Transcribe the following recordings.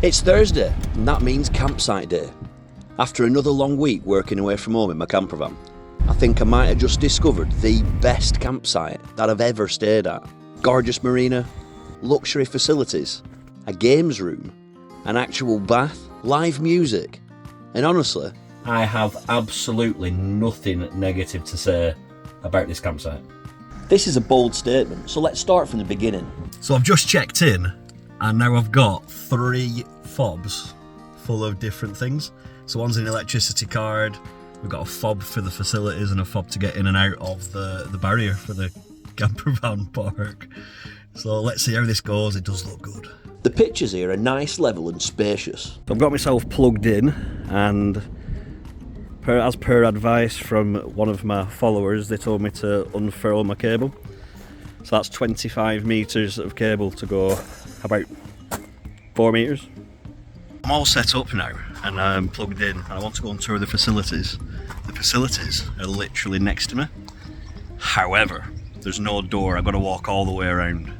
It's Thursday, and that means campsite day. After another long week working away from home in my campervan, I think I might have just discovered the best campsite that I've ever stayed at. Gorgeous marina, luxury facilities, a games room, an actual bath, live music, and honestly, I have absolutely nothing negative to say about this campsite. This is a bold statement, so let's start from the beginning. So I've just checked in, and now I've got 3 fobs full of different things. So one's an electricity card, we've got a fob for the facilities and a fob to get in and out of the barrier for the campervan park. So let's see how this goes. It does look good. The pictures here are nice, level and spacious. I've got myself plugged in, and as per advice from one of my followers, they told me to unfurl my cable. So that's 25 metres of cable to go about 4 metres. I'm all set up now and I'm plugged in, and I want to go and tour the facilities. The facilities are literally next to me. However, there's no door, I've got to walk all the way around.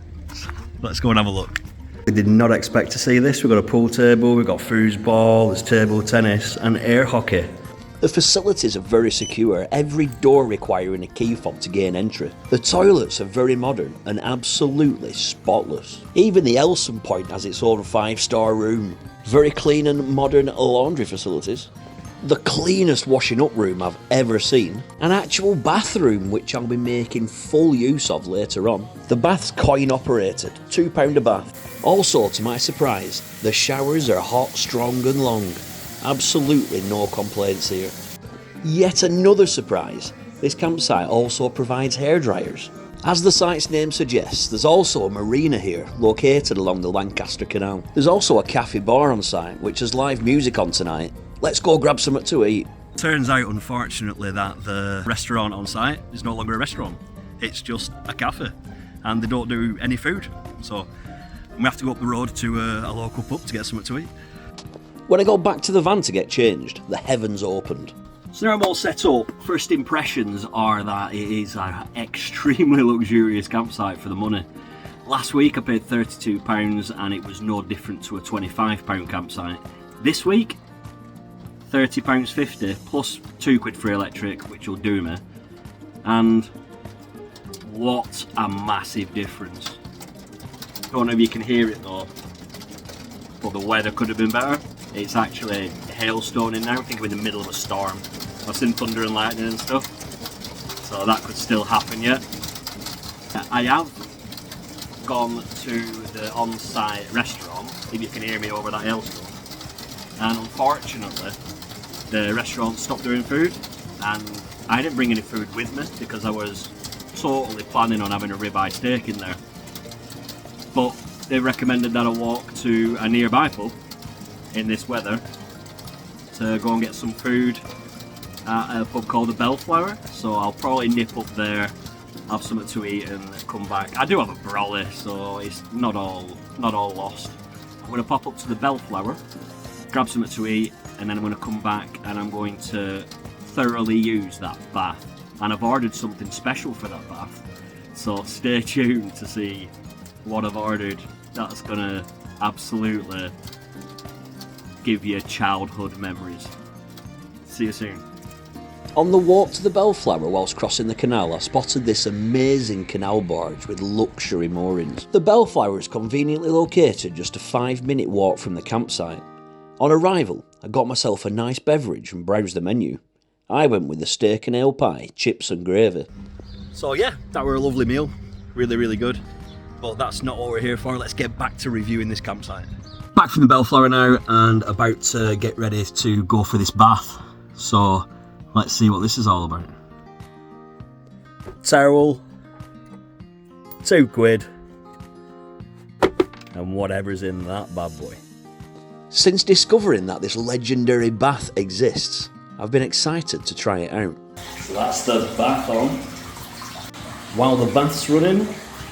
Let's go and have a look. We did not expect to see this. We've got a pool table, we've got foosball, there's table tennis and air hockey. The facilities are very secure, every door requiring a key fob to gain entry. The toilets are very modern and absolutely spotless. Even the Elson Point has its own 5-star room. Very clean and modern laundry facilities. The cleanest washing up room I've ever seen. An actual bathroom which I'll be making full use of later on. The bath's coin operated, £2 a bath. Also, to my surprise, the showers are hot, strong and long. Absolutely no complaints here. Yet another surprise, this campsite also provides hairdryers. As the site's name suggests, there's also a marina here, located along the Lancaster Canal. There's also a cafe bar on site, which has live music on tonight. Let's go grab something to eat. Turns out, unfortunately, that the restaurant on site is no longer a restaurant. It's just a cafe, and they don't do any food. So we have to go up the road to a local pub to get something to eat. When I go back to the van to get changed, the heavens opened. So now I'm all set up. First impressions are that it is an extremely luxurious campsite for the money. Last week I paid £32 and it was no different to a £25 campsite. This week, £30.50 plus £2 for electric, which will do me. And what a massive difference. Don't know if you can hear it though, but the weather could have been better. It's actually hailstoning now. I think we're in the middle of a storm. I've seen thunder and lightning and stuff, so that could still happen yet. I have gone to the on-site restaurant, if you can hear me over that hailstorm, and unfortunately the restaurant stopped doing food, and I didn't bring any food with me because I was totally planning on having a ribeye steak in there. But they recommended that I walk to a nearby pub in this weather to go and get some food at a pub called the Bellflower, so I'll probably nip up there, have something to eat and come back. I do have a brolly, so it's not all lost. I'm going to pop up to the Bellflower, grab something to eat, and then I'm going to come back and I'm going to thoroughly use that bath. And I've ordered something special for that bath, so stay tuned to see what I've ordered. That's going to absolutely give you childhood memories. See you soon. On the walk to the Bellflower whilst crossing the canal, I spotted this amazing canal barge with luxury moorings. The Bellflower is conveniently located just a 5-minute walk from the campsite. On arrival, I got myself a nice beverage and browsed the menu. I went with the steak and ale pie, chips and gravy. So yeah, that were a lovely meal. Really, really good. But that's not what we're here for. Let's get back to reviewing this campsite. Back from the Bellflower now and about to get ready to go for this bath. So let's see what this is all about. Towel, £2, and whatever's in that bad boy. Since discovering that this legendary bath exists, I've been excited to try it out. So that's the bath on. While the bath's running,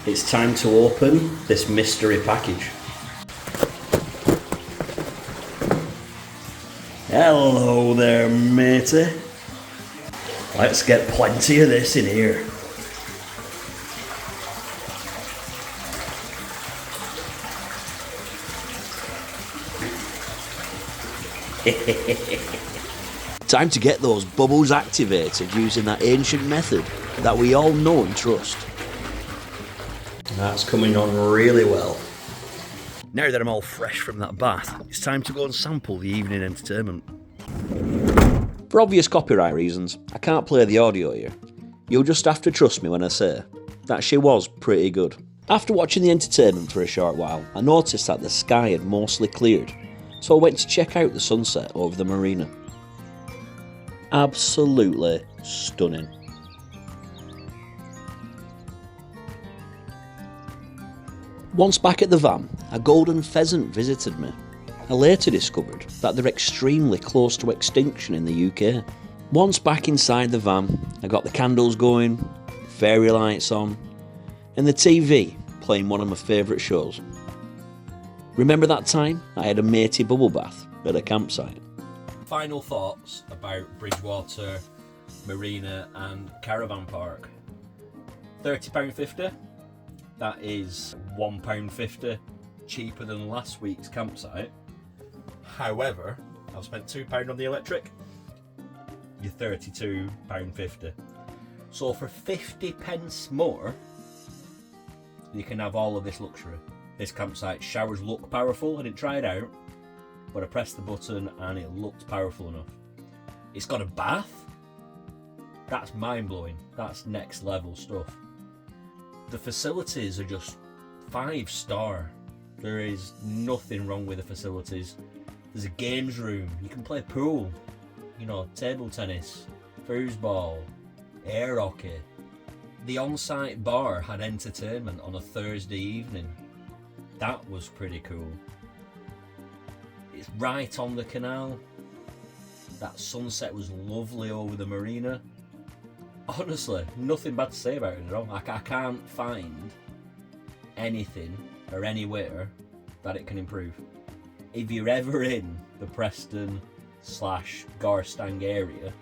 it's time to open this mystery package. Hello there, matey. Let's get plenty of this in here. Time to get those bubbles activated using that ancient method that we all know and trust. That's coming on really well. Now that I'm all fresh from that bath, it's time to go and sample the evening entertainment. For obvious copyright reasons, I can't play the audio here. You'll just have to trust me when I say that she was pretty good. After watching the entertainment for a short while, I noticed that the sky had mostly cleared, so I went to check out the sunset over the marina. Absolutely stunning. Once back at the van, a golden pheasant visited me. I later discovered that they're extremely close to extinction in the UK. Once back inside the van, I got the candles going, fairy lights on, and the TV playing one of my favourite shows. Remember that time I had a Matey bubble bath at a campsite? Final thoughts about Bridgewater Marina and Caravan Park. £30.50. That is £1.50 cheaper than last week's campsite. However, I've spent £2 on the electric. You're £32.50. So for 50p more, you can have all of this luxury. This campsite showers look powerful. I didn't try it out, but I pressed the button and it looked powerful enough. It's got a bath. That's mind-blowing. That's next level stuff. The facilities are just 5-star. There is nothing wrong with the facilities. There's a games room. You can play pool, you know, table tennis, foosball, air hockey. The on-site bar had entertainment on a Thursday evening. That was pretty cool. It's right on the canal. That sunset was lovely over the marina. Honestly, nothing bad to say about it at all. I can't find anything or anywhere that it can improve. If you're ever in the Preston/Garstang area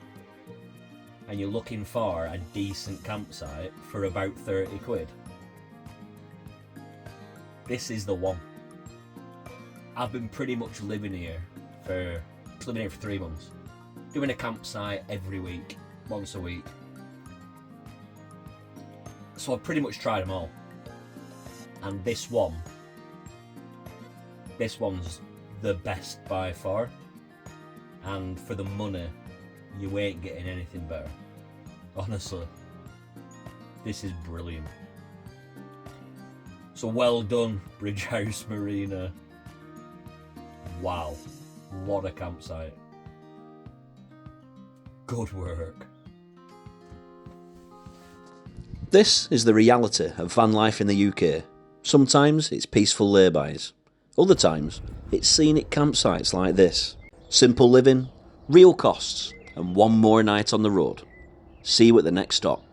and you're looking for a decent campsite for about 30 quid, this is the one. I've been pretty much living here for 3 months, doing a campsite every week, once a week. So I've pretty much tried them all. And this one's the best by far. And for the money, you ain't getting anything better. Honestly, this is brilliant. So well done, Bridgehouse Marina. Wow, what a campsite. Good work. This is the reality of van life in the UK. Sometimes it's peaceful laybys. Other times it's scenic campsites like this. Simple living, real costs, and one more night on the road. See you at the next stop.